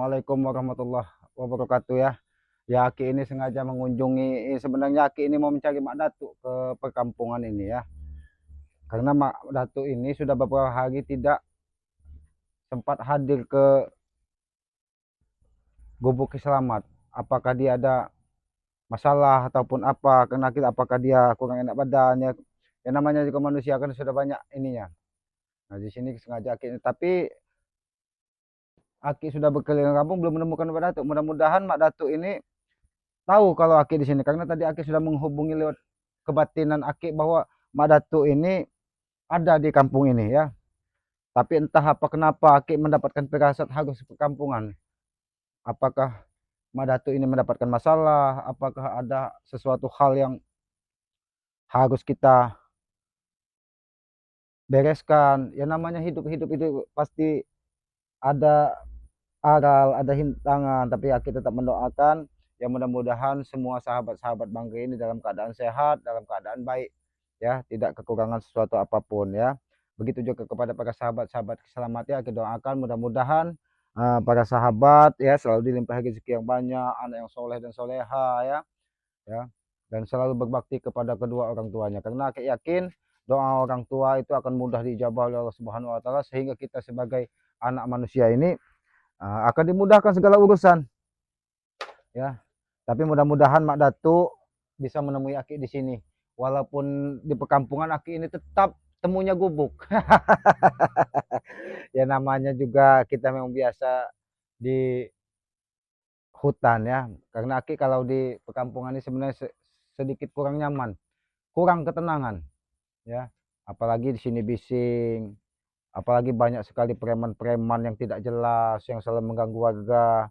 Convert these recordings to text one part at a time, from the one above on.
Assalamualaikum warahmatullahi wabarakatuh ya. Ya Aki ini sengaja mengunjungi, sebenarnya Aki ini mau mencari Mak Datuk ke perkampungan ini ya. Karena Mak Datuk ini sudah beberapa hari tidak sempat hadir ke Gubuk Selamat. Apakah dia ada masalah ataupun apa? Karena kita apakah dia kurang enak badannya? Ya namanya juga manusia kan sudah banyak ininya. Nah di sini sengaja Aki ini, tapi Aki sudah berkeliling kampung belum menemukan Mak Datuk. Mudah-mudahan Mak Datuk ini tahu kalau Aki di sini, karena tadi Aki sudah menghubungi lewat kebatinan Aki bahwa Mak Datuk ini ada di kampung ini ya. Tapi entah apa kenapa Aki mendapatkan firasat harus ke kampungan. Apakah Mak Datuk ini mendapatkan masalah? Apakah ada sesuatu hal yang harus kita bereskan? Ya namanya hidup-hidup itu pasti ada aral, ada hintangan. Tapi Aki tetap mendoakan ya mudah-mudahan semua sahabat-sahabat Bangke ini dalam keadaan sehat, dalam keadaan baik ya, tidak kekurangan sesuatu apapun ya. Begitu juga kepada para sahabat-sahabat selamat ya, kita doakan mudah-mudahan para sahabat ya selalu dilimpahi rezeki yang banyak, anak yang soleh dan soleha ya, dan selalu berbakti kepada kedua orang tuanya, karena Aki yakin doa orang tua itu akan mudah diijabah oleh Allah Subhanahu wa taala, sehingga kita sebagai anak manusia ini akan dimudahkan segala urusan ya. Tapi mudah-mudahan Mak Datuk bisa menemui Aki di sini. Walaupun di perkampungan Aki ini tetap temunya gubuk. Ya namanya juga kita memang biasa di hutan ya. Karena Aki kalau di perkampungan ini sebenarnya sedikit kurang nyaman, kurang ketenangan ya. Apalagi di sini bising, apalagi banyak sekali preman-preman yang tidak jelas yang selalu mengganggu warga.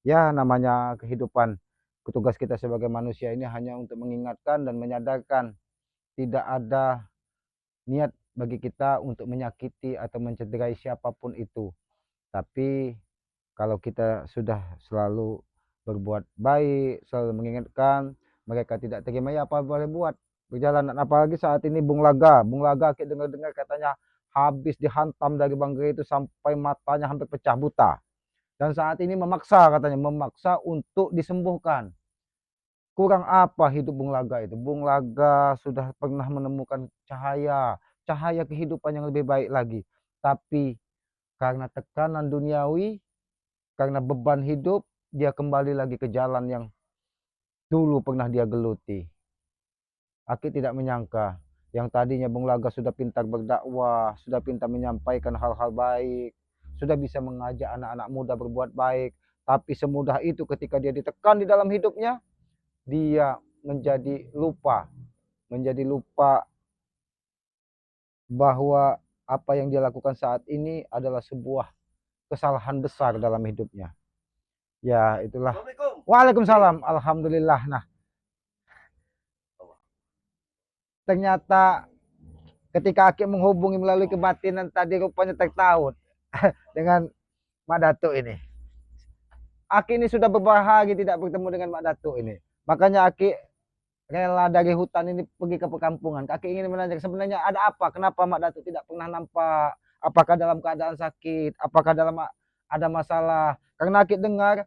Ya namanya kehidupan, tugas kita sebagai manusia ini hanya untuk mengingatkan dan menyadarkan tidak ada niat bagi kita untuk menyakiti atau mencederai siapapun itu. Tapi kalau kita sudah selalu berbuat baik, selalu mengingatkan, mereka tidak terima ya apa boleh buat. Perjalanan apalagi saat ini Bung Laga kita dengar-dengar katanya habis dihantam dari Bang Gre itu sampai matanya hampir pecah buta. Dan saat ini memaksa katanya, memaksa untuk disembuhkan. Kurang apa hidup Bung Laga itu? Bung Laga sudah pernah menemukan cahaya, cahaya kehidupan yang lebih baik lagi. Tapi karena tekanan duniawi, karena beban hidup, dia kembali lagi ke jalan yang dulu pernah dia geluti. Aki tidak menyangka, yang tadinya Bung Laga sudah pintar berdakwah, sudah pintar menyampaikan hal-hal baik, sudah bisa mengajak anak-anak muda berbuat baik, tapi semudah itu ketika dia ditekan di dalam hidupnya, dia menjadi lupa bahwa apa yang dia lakukan saat ini adalah sebuah kesalahan besar dalam hidupnya. Ya itulah. Waalaikumsalam. Alhamdulillah. Nah, ternyata ketika Aki menghubungi melalui kebatinan tadi rupanya tertaut dengan Mak Datuk ini. Aki ini sudah beberapa hari tidak bertemu dengan Mak Datuk ini. Makanya Aki rela dari hutan ini pergi ke perkampungan. Aki ingin menanyakan sebenarnya ada apa? Kenapa Mak Datuk tidak pernah nampak? Apakah dalam keadaan sakit? Apakah dalam ada masalah? Karena Aki dengar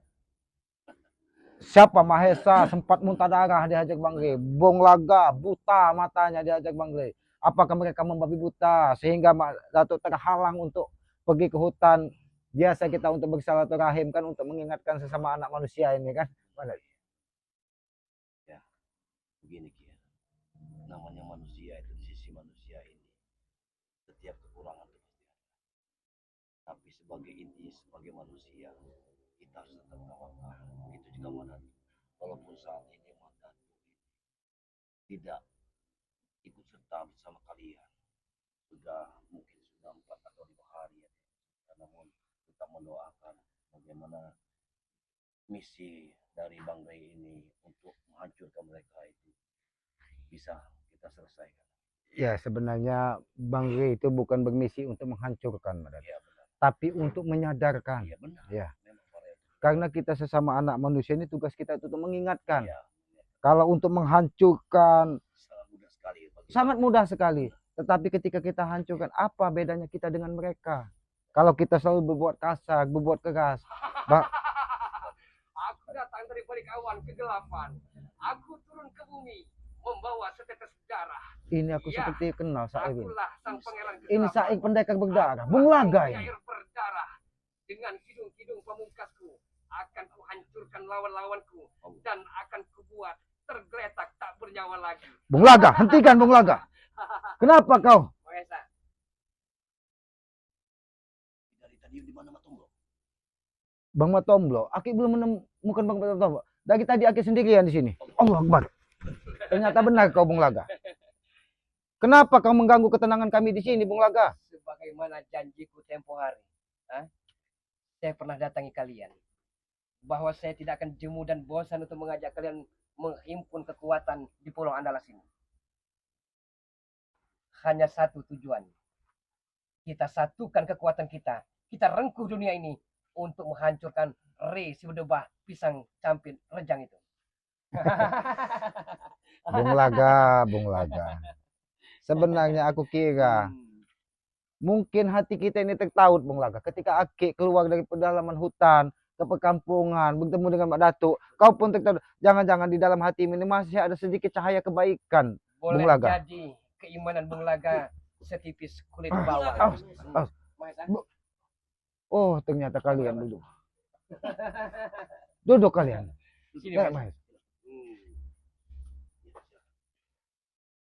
siapa Mahesa sempat muntah darah dihajar Bang Gre. Bung Laga buta matanya dihajar Bang Gre. Apakah mereka membabi buta sehingga Mak Datuk terhalang untuk pergi ke hutan? Biasa kita untuk bersilaturahim kan, untuk mengingatkan sesama anak manusia ini kan. Ya, begini Ki. Namanya manusia itu, di sisi manusia ini setiap kekurangan itu pasti ada. Tapi sebagai inti, sebagai manusia, kita harus tetap tawakal. Begitu juga Mak Datuk. Walaupun saat ini Mak Datuk tidak ikut serta bersama kalian, mungkin sudah 4 atau 5 hari ya. Namun kita mendoakan bagaimana misi dari Bang Gre ini untuk menghancurkan mereka itu bisa kita selesaikan. Ya sebenarnya Bang Gre itu bukan bermisi untuk menghancurkan, ya, tapi untuk menyadarkan. Ya, benar. Ya. Karena kita sesama anak manusia ini tugas kita itu untuk mengingatkan. Ya. Kalau untuk menghancurkan sangat mudah sekali. Sangat mudah sekali. Tetapi ketika kita hancurkan, apa bedanya kita dengan mereka? Kalau kita selalu berbuat kasar, berbuat keras, melawan kegelapan. Aku turun ke bumi membawa setetes darah. Ini aku Ya, seperti kenal Saik ini. Akulah sang pangeran Ini kegelapan. Saik pendekar berdarah. Akulah Bung sang Laga ini. penyair berdarah. Dengan hidung-hidung pamungkasku akan kuhancurkan lawan-lawanku dan akan kubuat tergeletak tak bernyawa lagi. Bung Laga, hentikan Bung Laga. Kenapa kau? Mahesa, Dari tadi di mana Matomblo? Bang Matomblo, Aki belum menemukan Bang Matomblo. Dari tadi Aki sendirian di sini. Allah Akbar. Ternyata benar kau Bung Laga. Kenapa kau mengganggu ketenangan kami di sini Bung Laga? sebagaimana janjiku tempo hari, saya pernah datangi kalian bahwa saya tidak akan jemu dan bosan untuk mengajak kalian menghimpun kekuatan di Pulau Andalas ini. Hanya satu tujuan. Kita satukan kekuatan kita. Kita rengkuh dunia ini untuk menghancurkan Re si berdebah pisang campin rejang itu. Bung Laga, Bung Laga. Sebenarnya aku kira mungkin hati kita ini tertaut Bung Laga. Ketika Aki keluar dari pedalaman hutan ke perkampungan, bertemu dengan Mbak Datuk, kau pun tertaut. Jangan-jangan di dalam hati ini masih ada sedikit cahaya kebaikan. Boleh Bung Laga. jadi keimanan Bung Laga setipis kulit bawang. Mahesa? Oh, ternyata kalian duduk. Duduk kalian. Sini, Ya, Mas. Mas.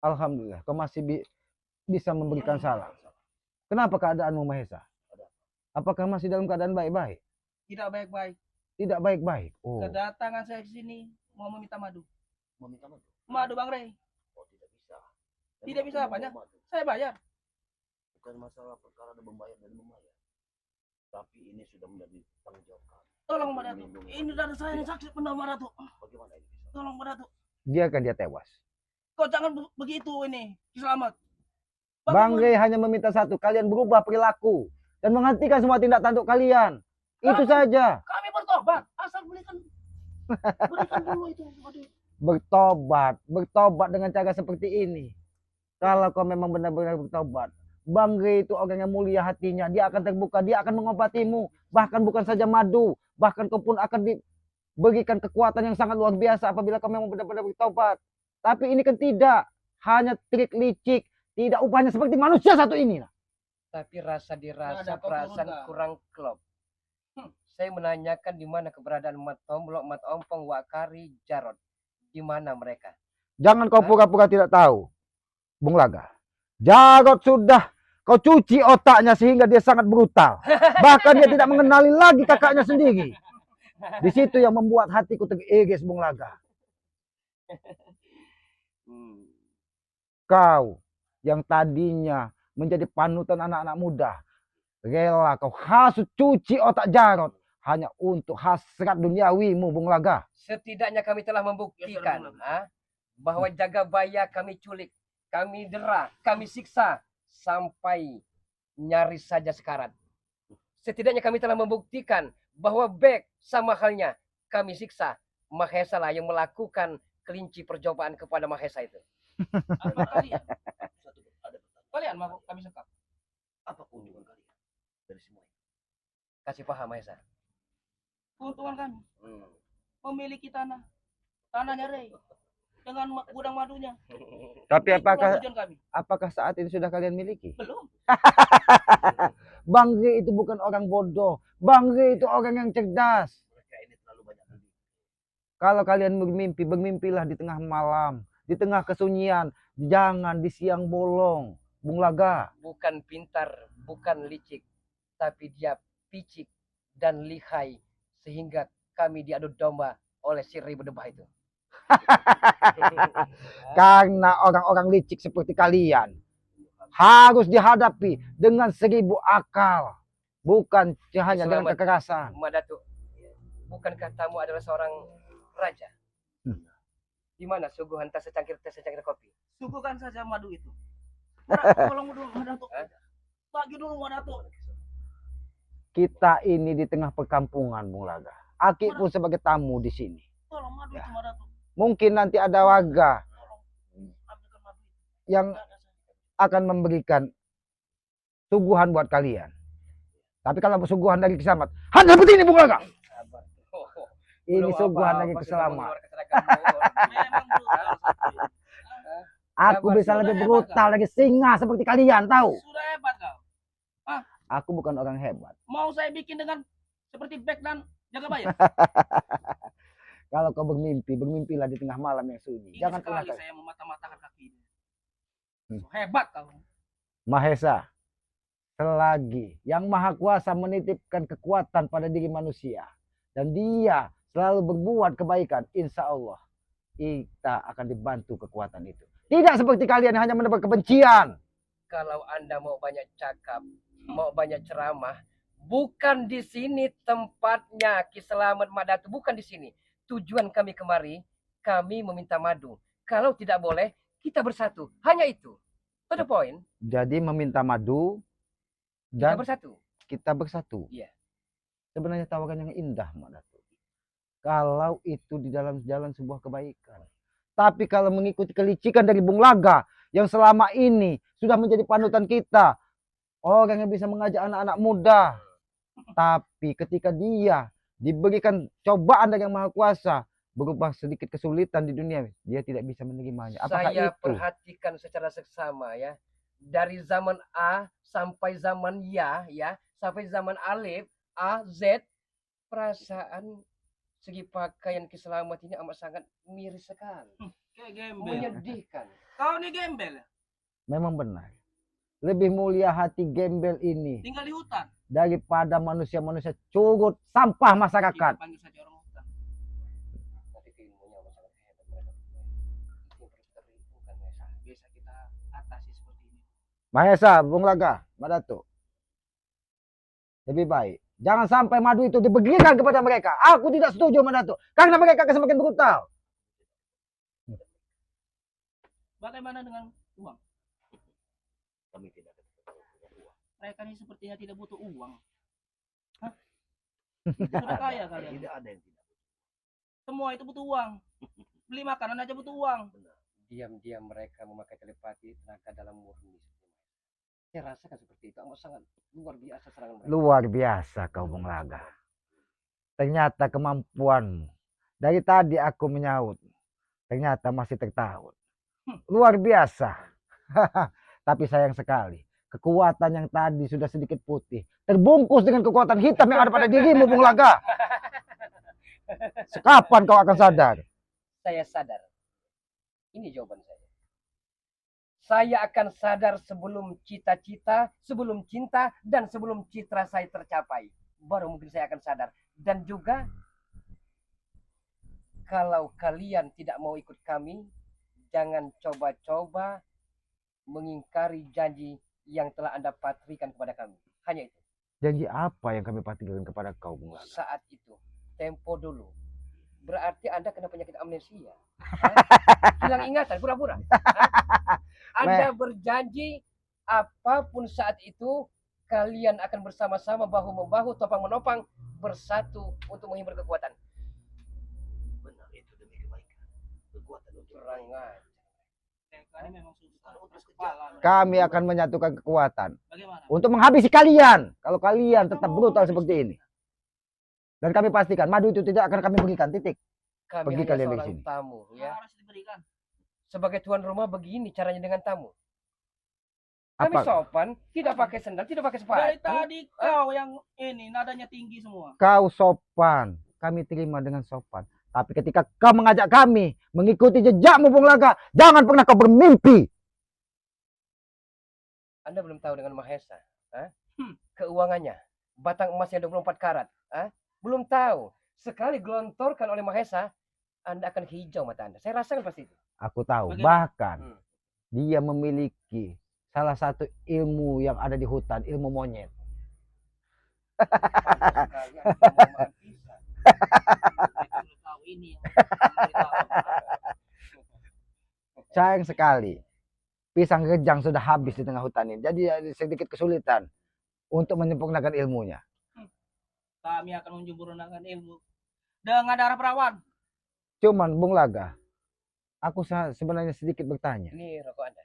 Alhamdulillah, kau masih bisa memberikan salam. Kenapa keadaanmu Mahesa? Apakah masih dalam keadaan baik-baik? Tidak baik-baik. Tidak baik-baik. Oh, Kedatangan saya ke sini mau meminta madu. Meminta madu? Madu Bang Rey. Oh, tidak bisa. Tidak bisa apanya? Mau madu. Saya bayar. Bukan masalah perkara ada membayar dan membayar. Tapi ini sudah menjadi tanggung jawab kami. Tolong Mbak Datuk. Ini dada saya yang sakit benar Mbak Datuk. Bagaimana ini bisa? Tolong Mbak Datuk. biarkan dia tewas. Kau jangan begitu ini. Selamat. Bang Rey hanya meminta satu, kalian berubah perilaku dan menghentikan semua tindak tanduk kalian. Itu saja. Kami bertobat. Asal berikan dulu itu madu. Bertobat dengan cara seperti ini. Kalau kau memang benar-benar bertobat, Bang Rey itu orang yang mulia hatinya. Dia akan terbuka, dia akan mengobatimu. Bahkan bukan saja madu, bahkan kau pun akan diberikan kekuatan yang sangat luar biasa apabila kau memang benar-benar bertobat. Tapi ini kan tidak, hanya trik licik, tidak upahnya seperti manusia satu ini. Tapi rasa dirasa Ada, kau perasaan turun, Kak. kurang klop. Saya menanyakan di mana keberadaan Mat Tomblok, Mat Ompong, Wakari, Jarod. Di mana mereka? Jangan kau pura-pura tidak tahu, Bung Laga. Jarod sudah kau cuci otaknya sehingga dia sangat brutal. Bahkan dia tidak mengenali lagi kakaknya sendiri. Di situ yang membuat hatiku teriris, Bung Laga. Kau yang tadinya menjadi panutan anak-anak muda, rela kau hasut cuci otak Jarod hanya untuk hasrat duniawimu, Bung Laga. Setidaknya kami telah membuktikan bahwa Jagabaya kami culik, kami dera, kami siksa sampai nyaris saja sekarat. Setidaknya kami telah membuktikan bahwa Bek sama halnya kami siksa. Mahesa lah yang melakukan kelinci percobaan kepada Mahesa itu. Apa kalian? Satu, ada pertanyaan. Kalian mau kami sekap. Apa keuntungan kalian dari semua ini? Kasih paham Mahesa. Keuntungan kami memiliki tanah. Tanahnya Rey. Dengan gudang madunya. Tapi Itulah tujuan kami. apakah saat ini sudah kalian miliki? Belum. Bang Rey itu bukan orang bodoh. Bang Rey itu orang yang cerdas. Mereka ini terlalu banyak bermimpi. Kalau kalian bermimpi, bermimpilah di tengah malam, di tengah kesunyian, jangan di siang bolong, Bung Laga. Bukan pintar, bukan licik, tapi dia picik dan lihai sehingga kami diadu domba oleh si Rey berdebah itu. Karena orang-orang licik seperti kalian harus dihadapi dengan 1000 akal, bukan hanya dengan Selamat. kekerasan. Madatu, bukankah kamu adalah seorang raja? Di mana suguhan teh secangkir kopi? Suguhkan saja madu itu. Tolong dulu Mbak Datuk. Bagi dulu Mbak Datuk. Kita ini di tengah perkampungan, Bung Laga. Aki pun sebagai tamu di sini. Tolong madu itu Mbak Datuk. Mungkin nanti ada warga Tolong ambilkan madu itu. yang akan memberikan suguhan buat kalian. Tapi kalau suguhan dari kisamat, hanya seperti ini, Bung Laga. Sabar. Ini Belum sungguhan apa-apa lagi sudah keselamatan. mengeluarkan seragam. Memang brutal Sabri. Aku Sabar, bisa sudah lebih hebat, brutal lagi singa seperti kalian tahu. Sudah hebat kau. Aku bukan orang hebat. Mau saya bikin dengan seperti Beck dan Jagabaya? Kalau kau bermimpi, bermimpilah di tengah malam yang sunyi. Ingin Jangan pernah sekali kau. saya memata-matakan kakinya. Hmm. So, hebat kau. Mahesa, selagi yang Maha Kuasa menitipkan kekuatan pada diri manusia dan dia selalu berbuat kebaikan, insya Allah kita akan dibantu kekuatan itu. Tidak seperti kalian yang hanya menebar kebencian. Kalau Anda mau banyak cakap, mau banyak ceramah, bukan di sini tempatnya Ki Selamat Madatu, bukan di sini. Tujuan kami kemari, kami meminta madu. Kalau tidak boleh, kita bersatu. Hanya itu. To the point. Jadi meminta madu Kita dan bersatu. kita bersatu. Iya. Sebenarnya tawaran yang indah, Mak Datu. Kalau itu di dalam jalan sebuah kebaikan. Tapi kalau mengikuti kelicikan dari Bung Laga yang selama ini sudah menjadi panutan kita, orang yang bisa mengajak anak-anak muda. Tapi ketika dia diberikan cobaan dari Yang Maha Kuasa, berupa sedikit kesulitan di dunia, dia tidak bisa menerimanya. Apakah Saya itu? perhatikan secara seksama ya. Dari zaman A sampai zaman Ya, sampai zaman Alif, A, Z, perasaan segi pakaian Ki Selamat ini amat sangat miris sekali. Kayak gembel. Menyedihkan. Kau nih gembel. Memang benar. Lebih mulia hati gembel ini Tinggal di hutan. daripada manusia-manusia curut sampah masyarakat. Kita panggil saja orang hutan. Tapi keilmunya amat sangat hebat mereka. Itu yang perlu kita perhitungkan, Maesa. Bisa kita atasi seperti ini. Mahesa, Bung Laga, Madatu. Lebih baik. Jangan sampai madu itu diberikan kepada mereka. Aku tidak setuju, Madatu. Karena mereka akan semakin brutal. Bagaimana dengan uang? Kami tidak akan punya uang. Mereka ini sepertinya tidak butuh uang. Hah? Sudah kaya kalian. Tidak ada yang tidak. Semua itu butuh uang. Beli makanan aja butuh uang. Diam-diam mereka memakai telepati tenaga dalam murni. Saya rasakan seperti itu. Amat sangat luar biasa serangan mereka. Luar biasa kau, Bung Laga. Ternyata kemampuanmu. Dari tadi aku menyaut. Ternyata masih tertaut. Luar biasa. Tapi sayang sekali. Kekuatan yang tadi sudah sedikit putih. Terbungkus dengan kekuatan hitam yang ada pada dirimu, Bung Laga. Kapan kau akan sadar? Saya sadar. Ini jawaban saya. Saya akan sadar sebelum cita-cita, sebelum cinta, dan sebelum citra saya tercapai. Baru mungkin saya akan sadar. Dan juga, kalau kalian tidak mau ikut kami, jangan coba-coba mengingkari janji yang telah Anda patrikan kepada kami. Hanya itu. Janji apa yang kami pastikan kepada kau, Bung Laga? Saat itu, tempo dulu. Berarti Anda kena penyakit amnesia. Hilang ingatan, pura-pura. Anda berjanji apapun saat itu kalian akan bersama-sama bahu-membahu, topang-menopang, bersatu untuk menghibur kekuatan. Benar, itu demi kebaikan. Kekuatan untuk Kurang ajar. Mereka ini memang susah. Kepala mereka. Kami akan menyatukan kekuatan Bagaimana? untuk menghabisi kalian. Kalau kalian tetap brutal seperti ini. Dan kami pastikan madu itu tidak akan kami berikan, titik. Kami Pergi hanya kalian dari seorang sini. tamu, ya. Harus diberikan. Sebagai tuan rumah begini caranya dengan tamu. Kami Apa? sopan, tidak pakai sendal, tidak pakai Dari sepatu. tadi kau yang ini nadanya tinggi semua. Kau sopan, kami terima dengan sopan. Tapi ketika kau mengajak kami mengikuti jejakmu, Bung Laga, jangan pernah kau bermimpi. Anda belum tahu dengan Mahesa, keuangannya, batang emasnya 24 karat, belum tahu. Sekali gelontorkan oleh Mahesa, Anda akan hijau mata Anda. Saya rasakan pasti itu. Aku tahu, Bagaimana? bahkan dia memiliki salah satu ilmu yang ada di hutan, ilmu monyet. Sekali Anda mau makan pisang. Mereka tahu ini yang memberitahu. Sayang sekali, pisang rejang sudah habis di tengah hutan ini. Jadi ada sedikit kesulitan untuk menyempurnakan ilmunya. Kami akan menyempurnakan ilmu dengan darah perawan. Cuman Bung Laga, aku sebenarnya sedikit bertanya. Ini rokok Anda.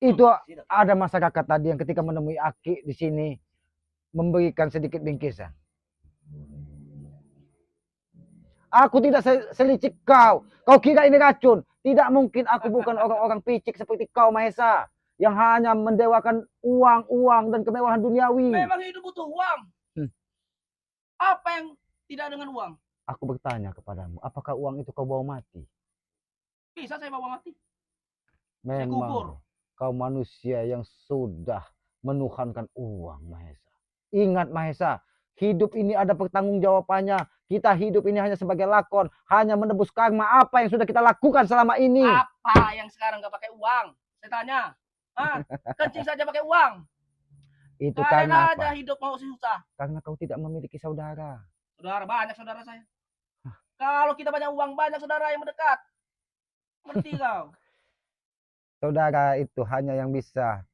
Itu Tidak. ada masyarakat tadi yang ketika menemui Aki di sini memberikan sedikit bingkisan. Aku tidak selicik kau. Kau kira ini racun? Tidak mungkin, aku bukan orang-orang picik seperti kau, Mahesa. Yang hanya mendewakan uang dan kemewahan duniawi. Memang hidup butuh uang. Hmm. Apa yang tidak dengan uang? Aku bertanya kepadamu, apakah uang itu kau bawa mati? Bisa saya bawa mati. Saya kubur. Memang kau manusia yang sudah menuhankan uang, Mahesa. Ingat, Mahesa, hidup ini ada pertanggungjawabannya. Kita hidup ini hanya sebagai lakon, hanya menebus karma apa yang sudah kita lakukan selama ini. Apa yang sekarang nggak pakai uang? Saya tanya. Hah? Kencing saja pakai uang. Itu Kalian karena aja apa? hidup mau susah. Karena kau tidak memiliki saudara. Saudara banyak saudara saya. Kalau kita banyak uang, banyak saudara yang mendekat. Ngerti kau? Saudara itu hanya yang bisa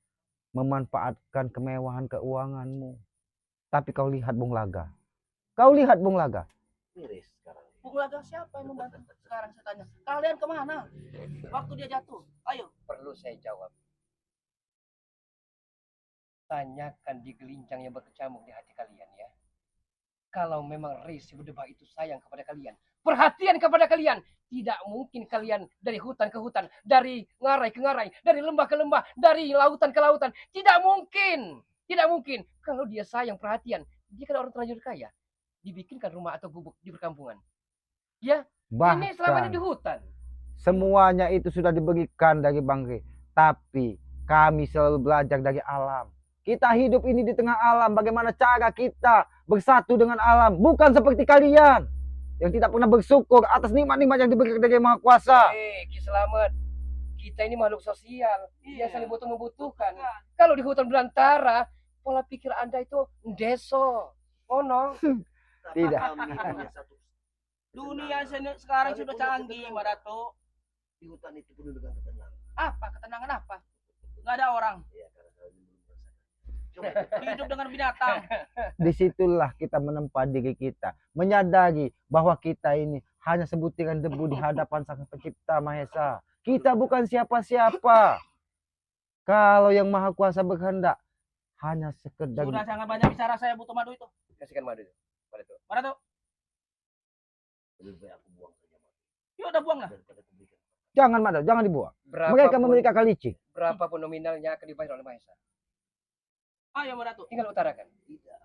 memanfaatkan kemewahan keuanganmu. Tapi kau lihat Bung Laga. Kau lihat Bung Laga. Miris sekarang. Bung Laga siapa yang membantu? Sekarang saya tanya. Kalian kemana? Waktu dia jatuh. Ayo. Perlu saya jawab. Tanyakan di gelincang yang berkecamuk di hati kalian ya. Kalau memang Resi Berdebah itu sayang kepada kalian, perhatian kepada kalian, tidak mungkin kalian dari hutan ke hutan, dari ngarai ke ngarai, dari lembah ke lembah, dari lautan ke lautan. Tidak mungkin. Tidak mungkin. Kalau dia sayang perhatian, dia kan orang terlanjur kaya. Dibikinkan rumah atau gubuk di perkampungan. Ya, ini selama ini di Bahkan hutan. semuanya itu sudah diberikan dari Bangke. Tapi kami selalu belajar dari alam. Kita hidup ini di tengah alam. Bagaimana cara kita bersatu dengan alam. Bukan seperti kalian yang tidak pernah bersyukur atas nikmat-nikmat yang diberikan dari Yang Maha Kuasa. Ki Selamat, kita ini makhluk sosial. Iya. Yang saling butuh membutuhkan. Kalau di hutan belantara, pola pikir Anda itu deso. Oh no. Tidak. Kami punya satu. Dunia sekarang sudah canggih, Mbak Dato. Di hutan itu penuh dengan ketenangan. Apa? Ketenangan apa? Nggak ada orang. Ya, karena kami belum merasakan. Coba Hidup dengan binatang. Disitulah kita menempa diri kita. Menyadari bahwa kita ini hanya sebutiran debu di hadapan Sang Pencipta Mahesa. Kita bukan siapa-siapa. Kalau Yang Maha Kuasa berkehendak, hanya sekedar... Sudah sangat banyak bicara, saya butuh madu itu. Kasihkan madu itu. Pada itu. Mbak Dato. lebih baik aku buang saja mati Ya udah buang lah. daripada aku berikan. Jangan, Mado, jangan dibuang. Mereka Berapapun, memiliki akal licik. berapapun nominalnya akan dibayar oleh Mahesa. Ayo Mbak Dato. Tinggal utarakan. Tidak,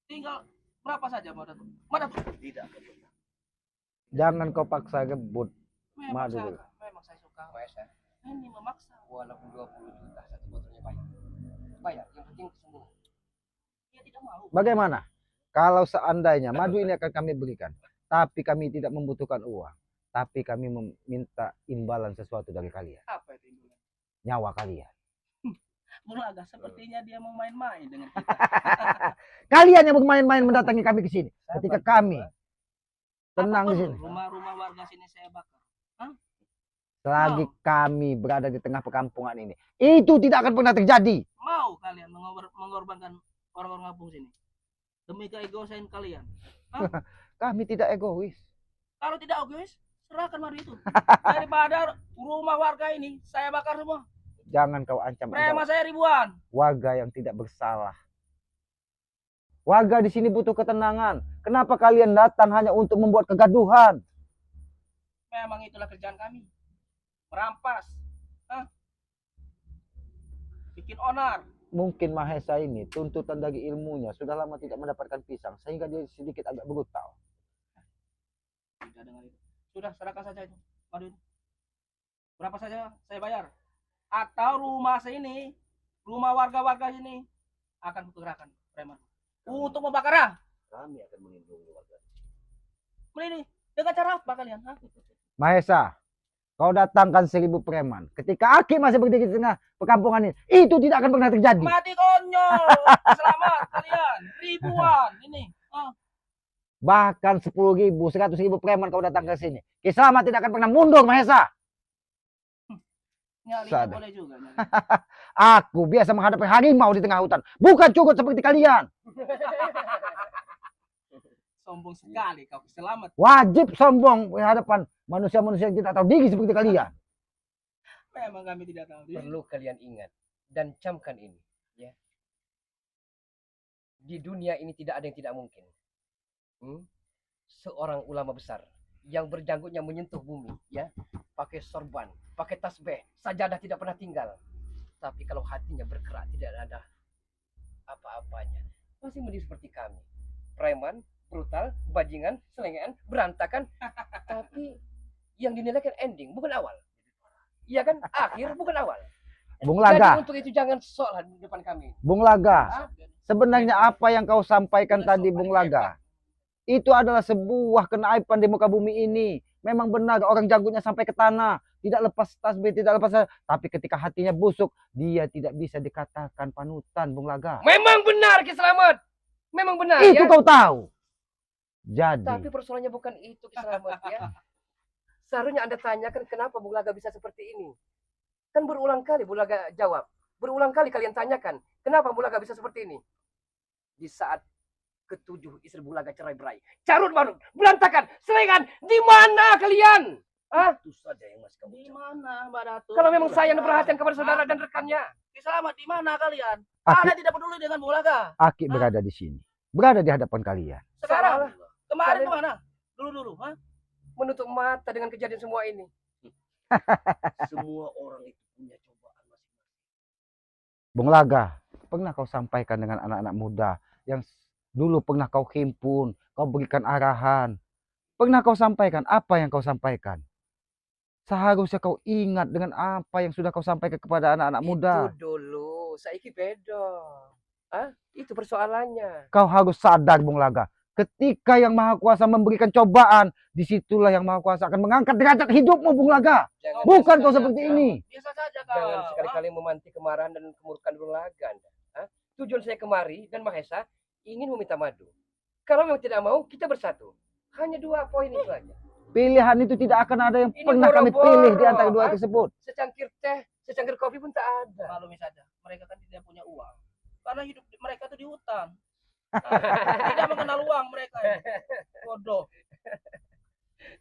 Tinggal berapa saja Mbak Dato. Mbak Dato. tidak akan pernah. Jangan kau paksa rebut. Memang Madu saya, dulu. memang saya suka. Mahesa, Ini memaksa. walaupun 20 juta satu botolnya bayar. Bayar, yang penting sembuh. Dia tidak mau. Bagaimana? Kalau seandainya madu ini akan kami berikan, tapi kami tidak membutuhkan uang, tapi kami meminta imbalan sesuatu dari kalian, Apa itu imbulan? nyawa kalian. Bung Laga, sepertinya dia mau main-main dengan kita. Kalian yang bermain-main mendatangi kami ke sini, ketika kami tenang di Apa sini. perlu rumah-rumah warga sini saya bakar. Selagi kami berada di tengah perkampungan ini, itu tidak akan pernah terjadi. Mau kalian mengorbankan orang-orang kampung sini demi keegoisan kalian? Kami tidak egois. Kalau tidak egois, serahkan madu itu. Daripada rumah warga ini saya bakar semua. Jangan kau ancam Prema saya ribuan. warga yang tidak bersalah. Warga di sini butuh ketenangan. Kenapa kalian datang hanya untuk membuat kegaduhan? Memang itulah kerjaan kami. Merampas. Bikin onar. Mungkin Mahesa ini tuntutan dari ilmunya sudah lama tidak mendapatkan pisang sehingga dia sedikit agak brutal. Tidak dengar itu. Sudah serahkan saja itu. Madu itu. Berapa saja saya bayar. Atau rumah sini, rumah warga-warga sini akan kukerahkan preman. Untuk membakar. Kami akan melindungi warga. Ini dengan cara apa kalian? Mahesa, kau datangkan 1000 preman. Ketika Aki masih berdiri di tengah perkampungan ini, itu tidak akan pernah terjadi. Mati konyol. Selamat kalian. Ribuan ini. Bahkan 10.000, 100.000 preman kau datang ke sini. Kisama tidak akan pernah mundur, Mahesa. Nyalinya Sadar. boleh juga. Nyali. Aku biasa menghadapi harimau di tengah hutan. Bukan cukup seperti kalian. Sombong sekali kau. Selamat. Wajib sombong di hadapan manusia-manusia yang tidak tahu diri seperti kalian. Memang kami tidak tahu. Perlu kalian ingat dan camkan ini, ya. Di dunia ini tidak ada yang tidak mungkin. seorang ulama besar yang berjanggutnya menyentuh bumi, ya, pakai sorban, pakai tasbih, sajadah tidak pernah tinggal. Tapi kalau hatinya bergerak tidak ada apa-apanya, masih mending seperti kami, preman, brutal, bajingan, selengean, berantakan. Tapi yang dinilai kan ending, bukan awal. Iya kan? Akhir bukan awal. Bung Jadi Laga, untuk itu jangan sok lah di depan kami. Bung Laga, Ah, sebenarnya apa yang kau sampaikan tadi, Bung Laga, itu adalah sebuah kenaifan di muka bumi ini. Memang benar orang janggutnya sampai ke tanah, tidak lepas tasbih, tidak lepas. Tapi ketika hatinya busuk, dia tidak bisa dikatakan panutan, Bung Laga. memang benar Ki Slamet. Memang benar Itu ya. kau tahu. Jadi, Tapi persoalannya bukan itu Ki Slamet ya. Seharusnya Anda tanyakan kenapa Bung Laga bisa seperti ini. Kan berulang kali Bung Laga jawab. Berulang kali kalian tanyakan, kenapa Bung Laga bisa seperti ini? Di saat ketujuh istri Bung Laga cerai berai. Carut marut, berantakan, selengan, di mana kalian? Hah? Itu saja yang masih kamu Di cari. mana Mbak Datu? Kalau memang sayang dan perhatian kepada saudara dan rekannya. Ki Slamet di mana kalian? Aki, Anda tidak peduli dengan Bung Laga. Aki berada di sini. Berada di hadapan kalian. Sekarang, kemarin Kalian- kemana? Dulu-dulu, ha? Menutup mata dengan kejadian semua ini. Semua orang itu punya cobaan masing-masing. Bung Laga, pernah kau sampaikan dengan anak-anak muda yang dulu pernah kau himpun, kau berikan arahan. Pernah kau sampaikan apa yang kau sampaikan? Seharusnya kau ingat dengan apa yang sudah kau sampaikan kepada anak-anak muda. Itu dulu, saiki beda. Hah? Itu persoalannya. Kau harus sadar, Bung Laga. Ketika yang Maha Kuasa memberikan cobaan, disitulah yang Maha Kuasa akan mengangkat derajat hidupmu, Bung Laga. Jangan Bukan biasa kau saja, seperti Kak. ini. Biasa saja kau. Jangan sekali-kali memanti kemarahan dan kemurkaan Bung Laga. Anda. Hah? Tujuan saya kemari dan Mahesa ingin meminta madu. Kalau memang tidak mau, kita bersatu. Hanya 2 poin itu aja. Pilihan itu tidak akan ada yang Ini pernah kami boro-boro, pilih di antara dua ah. tersebut. Secangkir teh, secangkir kopi pun tak ada. Maklumi saja, mereka kan tidak punya uang. Karena hidup mereka itu di hutan. Tidak mengenal uang mereka. Ini. Bodoh.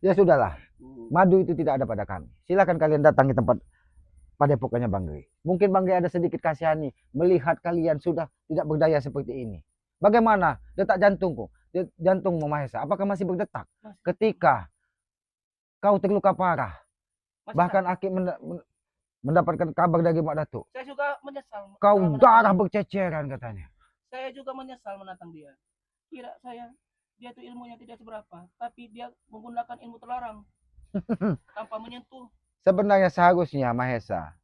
Ya sudahlah, madu itu tidak ada pada kami. Silakan kalian datang di tempat padepokannya Bang Gri. Mungkin Bang Gri ada sedikit kasihani melihat kalian sudah tidak berdaya seperti ini. Bagaimana detak jantungku? Jantungmu Mahesa, apakah masih berdetak ketika kau terluka parah? Masih Bahkan Aki mendapatkan kabar dari Mak Datuk. saya juga menyesal. Kau menatang darah dia. berceceran katanya. Saya juga menyesal menatang dia. Kira saya dia itu ilmunya tidak seberapa, tapi dia menggunakan ilmu terlarang tanpa menyentuh. Sebenarnya seharusnya Mahesa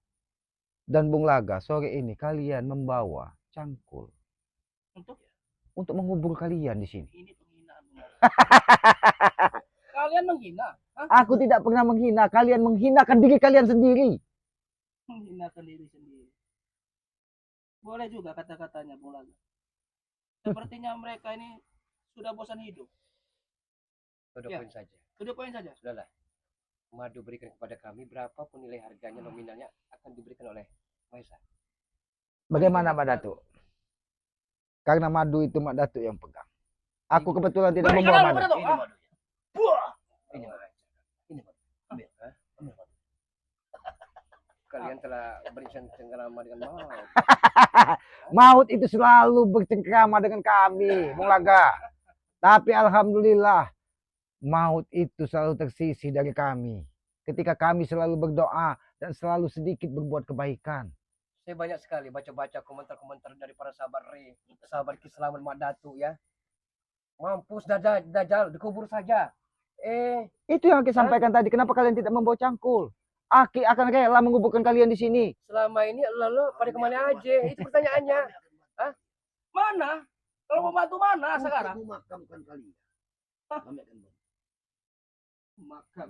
dan Bung Laga sore ini kalian membawa cangkul Untuk menghubung kalian di sini. ini penghinaan. Kalian menghina, hah? Aku tidak pernah menghina, kalian menghinakan diri kalian sendiri. Menghinakan diri sendiri. Boleh juga kata-katanya Bung Laga. Sepertinya mereka ini sudah bosan hidup. Sudah Ya. poin saja. Sudah poin saja. Sudahlah. Madu berikan kepada kami, berapapun nilai harganya nominalnya akan diberikan oleh Mahesa. Bagaimana Mak Datuk? Karena madu itu Mak Datuk yang pegang. Aku kebetulan tidak Berikan membawa lalu, madu. Mak Datuk, Ini ah. madunya. Buah. Ini aja. Ini madu. Ambil. Hah? Ambil madu. Kalian telah bercengkerama dengan maut. Maut itu selalu bercengkrama dengan kami, Bung Laga. Tapi alhamdulillah, maut itu selalu tersisih dari kami. Ketika kami selalu berdoa dan selalu sedikit berbuat kebaikan. Saya banyak sekali baca-baca komentar-komentar dari para sahabat sahabat Ki Slamet Mak Datuk ya. Mampus Dajjal, dikubur saja. Itu yang Aki sampaikan tadi. Kenapa kalian tidak membawa cangkul? Aki akan rela menguburkan kalian di sini. Selama ini lalu pada kemana aja? Itu pertanyaannya. Mana? Kalau mau bantu mana sekarang? Kamu makamkan kalian. Kami akan bantu. Makan.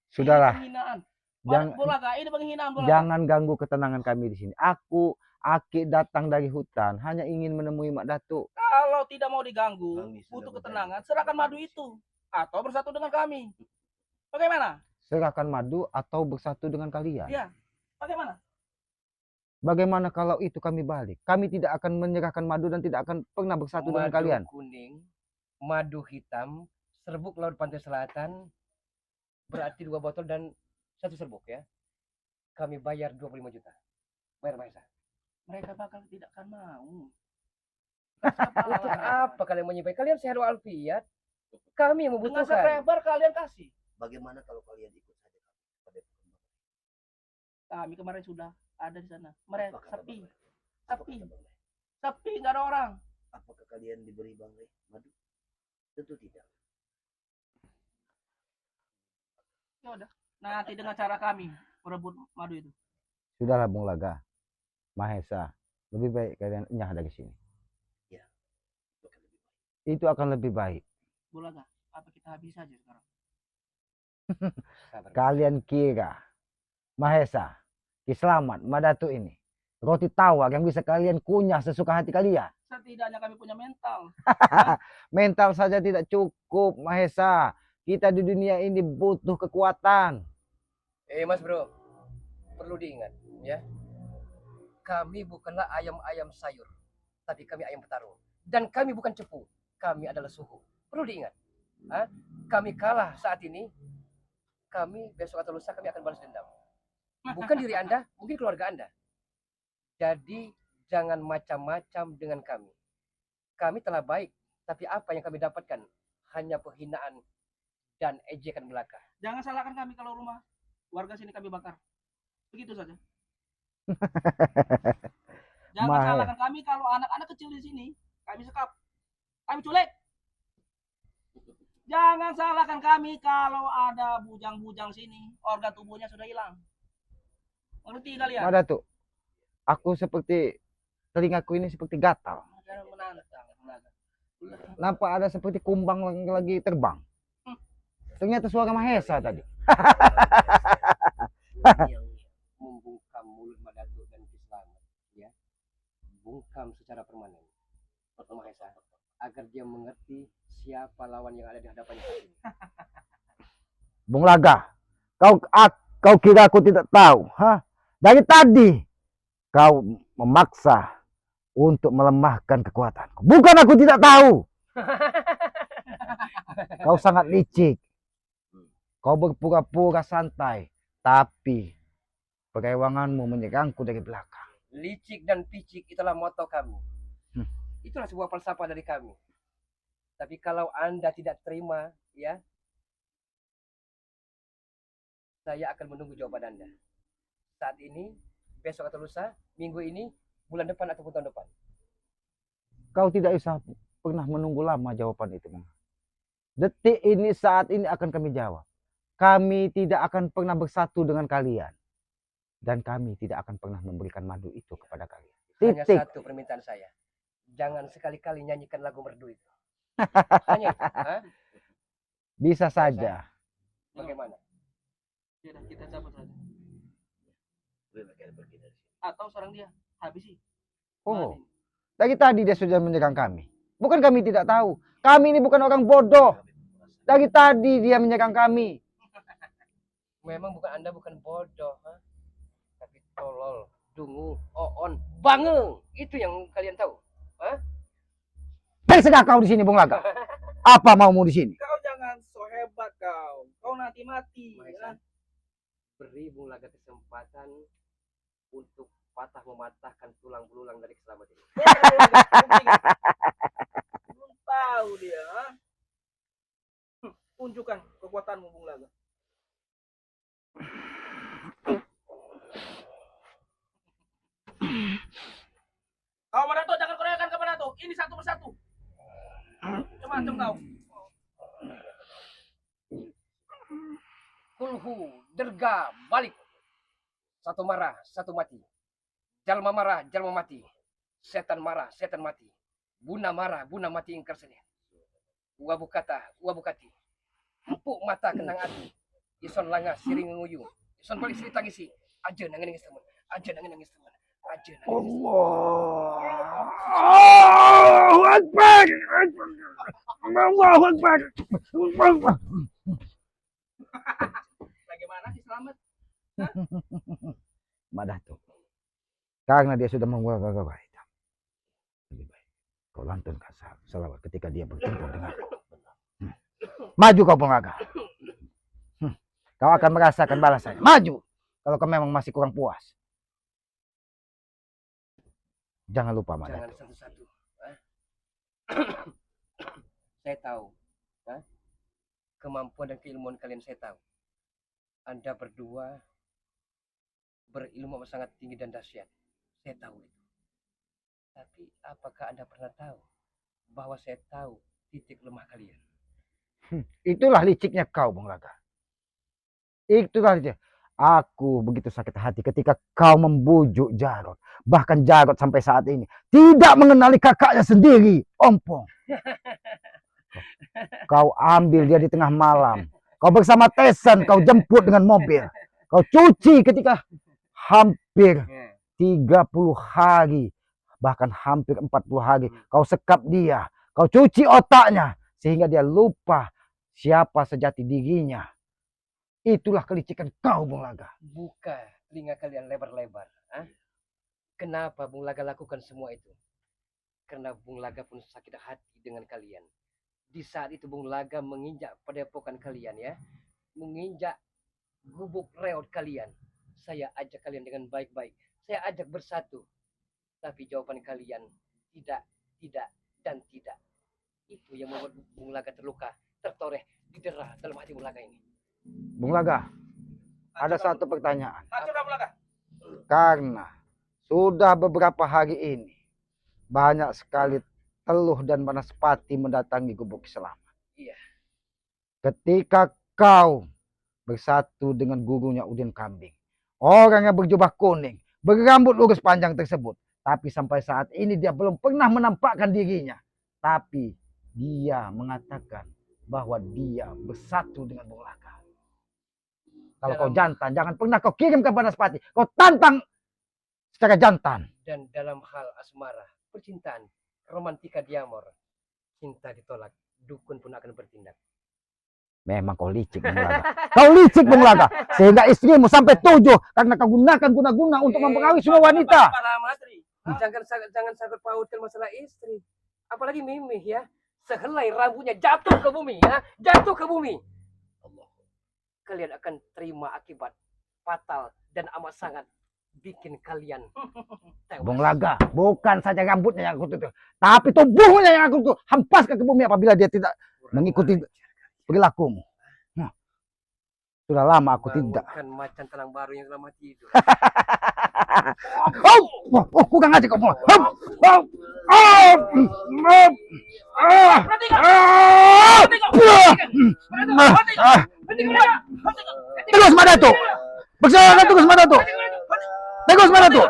Sudahlah, Penghinaan. Jangan- Bung Laga, ini penghinaan Bung Laga. jangan ganggu ketenangan kami di sini. Aki datang dari hutan hanya ingin menemui Mak Datuk. Kalau tidak mau diganggu, Kami sudah butuh berjanji. ketenangan, serahkan madu itu. Atau bersatu dengan kami. Bagaimana? Serahkan madu atau bersatu dengan kalian. Iya. Bagaimana? Bagaimana kalau itu kami balik? Kami tidak akan menyerahkan madu dan tidak akan pernah bersatu dengan Madu kalian. kuning, madu hitam, serbuk laut pantai selatan, berarti 2 botol dan 1 serbuk ya. Kami bayar 25 juta. Bayar Mahesa. Mereka bakal tidak akan mau. Untuk apa kalian menyimpan? Kalian sehat walafiat. Kami yang Dengan membutuhkan. sekrebar kalian kasih. Bagaimana kalau kalian ikut saja kami pada perkembangan? Kami kemarin sudah ada di sana. Mereka Apa kata sepi, Bang Ray? Apa sepi, kata Bang Ray? sepi, nggak ada orang. Apakah kalian diberi Bang Ray madu? Tentu tidak. Ya udah. Nanti dengan cara kami merebut madu itu. Sudahlah Bung Laga, Mahesa, lebih baik kalian enyah dari sini. Itu akan lebih baik. Itu akan lebih baik. Bulaga, apa kita habis saja sekarang? Sabar. Kalian kira Mahesa, Ki Slamet, Madatu ini roti tawar yang bisa kalian kunyah sesuka hati kalian. Setidaknya kami punya mental. Mental saja tidak cukup, Mahesa. Kita di dunia ini butuh kekuatan. Mas bro, perlu diingat ya. Kami bukanlah ayam-ayam sayur, tapi kami ayam petarung. Dan kami bukan cepu, kami adalah suhu. Perlu diingat. Kami kalah saat ini, kami besok atau lusa kami akan balas dendam. Bukan diri Anda, mungkin keluarga Anda. Jadi jangan macam-macam dengan kami. Kami telah baik, tapi apa yang kami dapatkan hanya penghinaan dan ejekan belaka. Jangan salahkan kami kalau rumah warga sini kami bakar. Begitu saja. Jangan Mahal. salahkan kami kalau anak-anak kecil di sini kami sekap, kami culik. Jangan salahkan kami kalau ada bujang-bujang sini, organ tubuhnya sudah hilang. Mengerti kalian? Madatu, aku seperti telingaku ini seperti gatal. Jangan menantang, Bulaga. Nampak ada seperti kumbang yang lagi terbang. Ternyata suara Mahesa tadi. Yang membungkam mulut Madatu dan Ki Slamet, ya, bungkam secara permanen, Mahesa, agar dia mengerti siapa lawan yang ada di hadapannya saat ini. Bung Laga, kau kira aku tidak tahu? Dari tadi kau memaksa untuk melemahkan kekuatanku. Bukan aku tidak tahu. Kau sangat licik. Kau berpura-pura santai, tapi perewanganmu menyerangku dari belakang. Licik dan picik itulah moto kami. Itulah sebuah falsafah dari kami. Tapi kalau Anda tidak terima, ya, saya akan menunggu jawaban Anda. Saat ini, besok atau lusa, minggu ini, bulan depan ataupun tahun depan. Kau tidak usah pernah menunggu lama jawaban itu. Detik ini, saat ini akan kami jawab. Kami tidak akan pernah bersatu dengan kalian. Dan kami tidak akan pernah memberikan madu itu kepada kalian. Hanya Titik. satu permintaan saya. Jangan sekali-kali nyanyikan lagu merdu itu. Hanya itu. Bisa saja. Bagaimana? Sudah, kita cabut saja. Lebih baik kalian pergi dari sini. Atau serang dia, habisi. Oh, dari tadi dia sudah menyerang kami. Bukan kami tidak tahu. Kami ini bukan orang bodoh. Dari tadi dia menyerang kami. Memang bukan Anda bukan bodoh, tapi tolol, dungu, oon, bangeng. Itu yang kalian tahu. Terserah kau di sini, Bung Laga. Apa maumu di sini? Kau jangan so hebat kau. Kau nanti mati. Mahesa, beri Bung Laga kesempatan untuk patah mematahkan tulang belulang dari Slamet ini. Belum tahu dia. Tunjukkan kekuatanmu, Bung Laga. Kau Madatu, jangan koreakan ke Madatu. Ini satu persatu. Macam kau. Kulhu, derga, balik. Satu marah, satu mati. Jalma marah, jalma mati. Setan marah, setan mati. Buna marah, buna mati ingkar seni. Wabu kata, wabu kati. Empuk mata kenang ati. Ison langa, siring nguyu. Ison balik seri tangisi. Aja nangis teman. Aja nangis teman. Aja nangis. Allahu Akbar. Allahu Akbar. Bagaimana sih selamat? Madatu. Karena dia sudah mengeluarkan gagal hitam. Lebih baik kau lantunkan salawat ketika dia bertempur denganku. Maju kau Bung Laga. Kau akan merasakan balasannya. Maju. Kalau kau memang masih kurang puas. Jangan lupa Jangan Madatu. satu-satu. Saya tahu. kemampuan dan keilmuan kalian saya tahu. Anda berdua berilmu yang sangat tinggi dan dahsyat. Saya tahu itu. Tapi apakah Anda pernah tahu bahwa saya tahu titik lemah kalian? Itulah liciknya kau, Bung Laga. Itulah licik. Aku begitu sakit hati ketika kau membujuk Jarot. Bahkan Jarot sampai saat ini tidak mengenali kakaknya sendiri, Ompong. Kau ambil dia di tengah malam. Kau bersama Tesan, kau jemput dengan mobil. Kau cuci ketika hampir 30 hari. Bahkan hampir 40 hari. Kau sekap dia. Kau cuci otaknya. Sehingga dia lupa siapa sejati dirinya. Itulah kelicikan kau, Bung Laga. Buka telinga kalian lebar-lebar. Kenapa Bung Laga lakukan semua itu? Karena Bung Laga pun sakit hati dengan kalian. Di saat itu Bung Laga menginjak padepokan kalian ya. Menginjak gubuk reot kalian. Saya ajak kalian dengan baik-baik. Saya ajak bersatu. Tapi jawaban kalian tidak, dan tidak. Itu yang membuat Bung Laga terluka, tertoreh, didera dalam hati Bung Laga ini. Bung Laga, ada satu pertanyaan. Hancur kamu Laga. Karena sudah beberapa hari ini banyak sekali Teluh dan Banaspati mendatangi gubuk Selamat. Iya. Ketika kau bersatu dengan gurunya Udin Kambing, orang yang berjubah kuning, berambut lurus panjang tersebut, tapi sampai saat ini dia belum pernah menampakkan dirinya. Tapi dia mengatakan bahwa dia bersatu dengan Bung Laga. Kalau kau jantan, jangan pernah kau kirim ke Banaspati. Kau tantang secara jantan. Dan dalam hal asmara, percintaan, romantika diamor, cinta ditolak, dukun pun akan bertindak. Memang kau licik, Bung Laga. Kau licik, Bung Laga. Sehingga istrimu sampai 7 karena kau gunakan guna-guna untuk mempengaruhi semua wanita. Jangan sangkut pautkan masalah istri. Apalagi Mimi ya. Sehelai rambutnya jatuh ke bumi ya. Jatuh ke bumi. Kalian akan terima akibat fatal dan amat sangat bikin kalian tewas. Bung Laga, bukan saja rambutnya yang aku tutup, tapi tubuhnya yang aku tutup, hampaskan ke bumi apabila dia tidak mengikuti perilakumu. Nah, sudah lama aku tidak. Bukan macan tenang baru yang lama tidur. Kurang aja kau. Terus mana tuh? Bersama terus mana tuh? Terus mana tuh?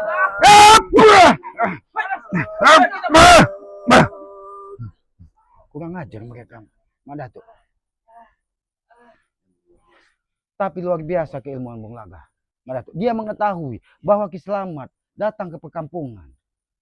Kurang ajar mereka. Mana tuh? Tapi luar biasa keilmuan Bung Laga. Dia mengetahui bahwa Ki Slamet datang ke perkampungan.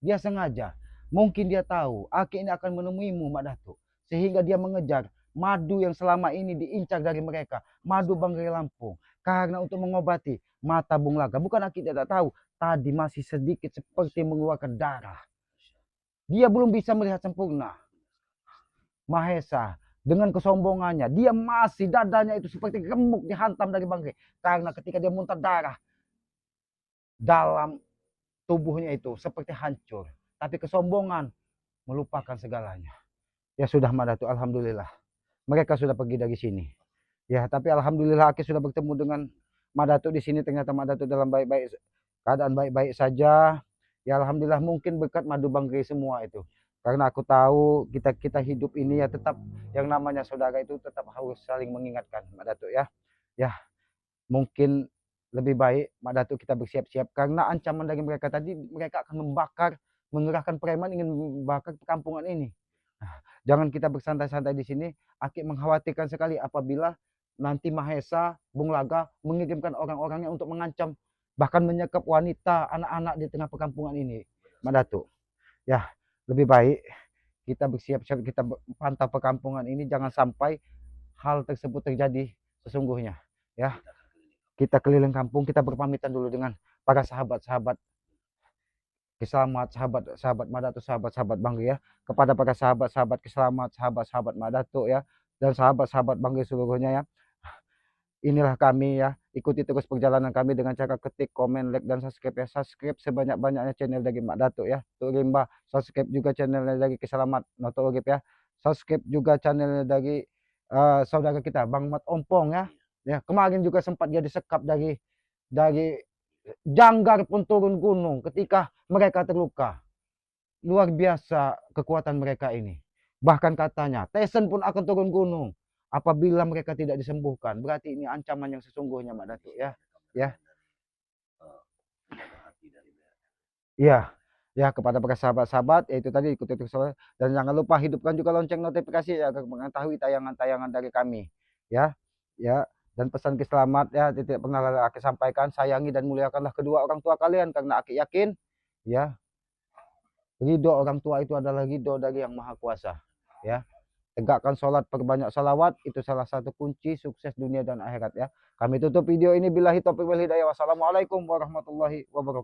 Dia sengaja. Mungkin dia tahu Aki ini akan menemuimu, Mak Datuk. Sehingga dia mengejar madu yang selama ini diincar dari mereka. Madu Banggai Lampung. Karena untuk mengobati mata Bung Laga. Bukan Aki tidak tahu. Tadi masih sedikit seperti mengeluarkan darah. Dia belum bisa melihat sempurna. Mahesa. Dengan kesombongannya, dia masih dadanya itu seperti gemuk dihantam dari bangkai. Karena ketika dia muntah darah, dalam tubuhnya itu seperti hancur. Tapi kesombongan melupakan segalanya. Ya sudah Mak Datuk, alhamdulillah. Mereka sudah pergi dari sini. Ya, tapi alhamdulillah Aki sudah bertemu dengan Mak Datuk di sini. Ternyata Mak Datuk dalam keadaan baik-baik saja. Ya alhamdulillah mungkin berkat madu bangkai semua itu. Karena aku tahu kita hidup ini ya tetap yang namanya saudara itu tetap harus saling mengingatkan, Mak Datuk ya. Ya, mungkin lebih baik Mak Datuk kita bersiap-siap karena ancaman dari mereka tadi, mereka akan membakar, mengerahkan preman ingin membakar perkampungan ini. Nah, jangan kita bersantai-santai di sini. Aki mengkhawatirkan sekali apabila nanti Mahesa, Bung Laga mengirimkan orang-orangnya untuk mengancam bahkan menyekap wanita, anak-anak di tengah perkampungan ini, Mak Datuk. Ya, lebih baik kita bersiap-siap, kita pantau perkampungan ini jangan sampai hal tersebut terjadi sesungguhnya. Ya, kita keliling kampung, kita berpamitan dulu dengan para sahabat-sahabat Ki Slamet, sahabat-sahabat Mak Datuk, sahabat-sahabat Banggai ya, kepada para sahabat-sahabat Ki Slamet, sahabat-sahabat Mak Datuk ya, dan sahabat-sahabat Banggai seluruhnya ya. Inilah kami ya, ikuti terus perjalanan kami dengan cara ketik, komen, like, dan subscribe ya. Subscribe sebanyak-banyaknya channel dari Mak Datuk ya. Tuk Rimba, subscribe juga channelnya dari Ki Slamet, Noto Ogip ya. Subscribe juga channelnya dari saudara kita Bang Mat Ompong ya. Ya, kemarin juga sempat dia disekap dari Janggar pun turun gunung ketika mereka terluka. Luar biasa kekuatan mereka ini. Bahkan katanya, Tyson pun akan turun gunung apabila mereka tidak disembuhkan. Berarti ini ancaman yang sesungguhnya, Mak Datuk ya. Ya. Iya. Ya, kepada para sahabat-sahabat, yaitu tadi ikuti terus dan jangan lupa hidupkan juga lonceng notifikasi ya agar mengetahui tayangan-tayangan dari kami. Ya. Ya, dan pesan selamat ya tidak pernah Aki sampaikan, sayangi dan muliakanlah kedua orang tua kalian karena Aki yakin ya ridho orang tua itu adalah ridho dari Yang Maha Kuasa ya. Tegakkan sholat, perbanyak salawat, itu salah satu kunci sukses dunia dan akhirat ya. Kami tutup video ini billahi taufiq wal hidayah. Wassalamualaikum warahmatullahi wabarakatuh.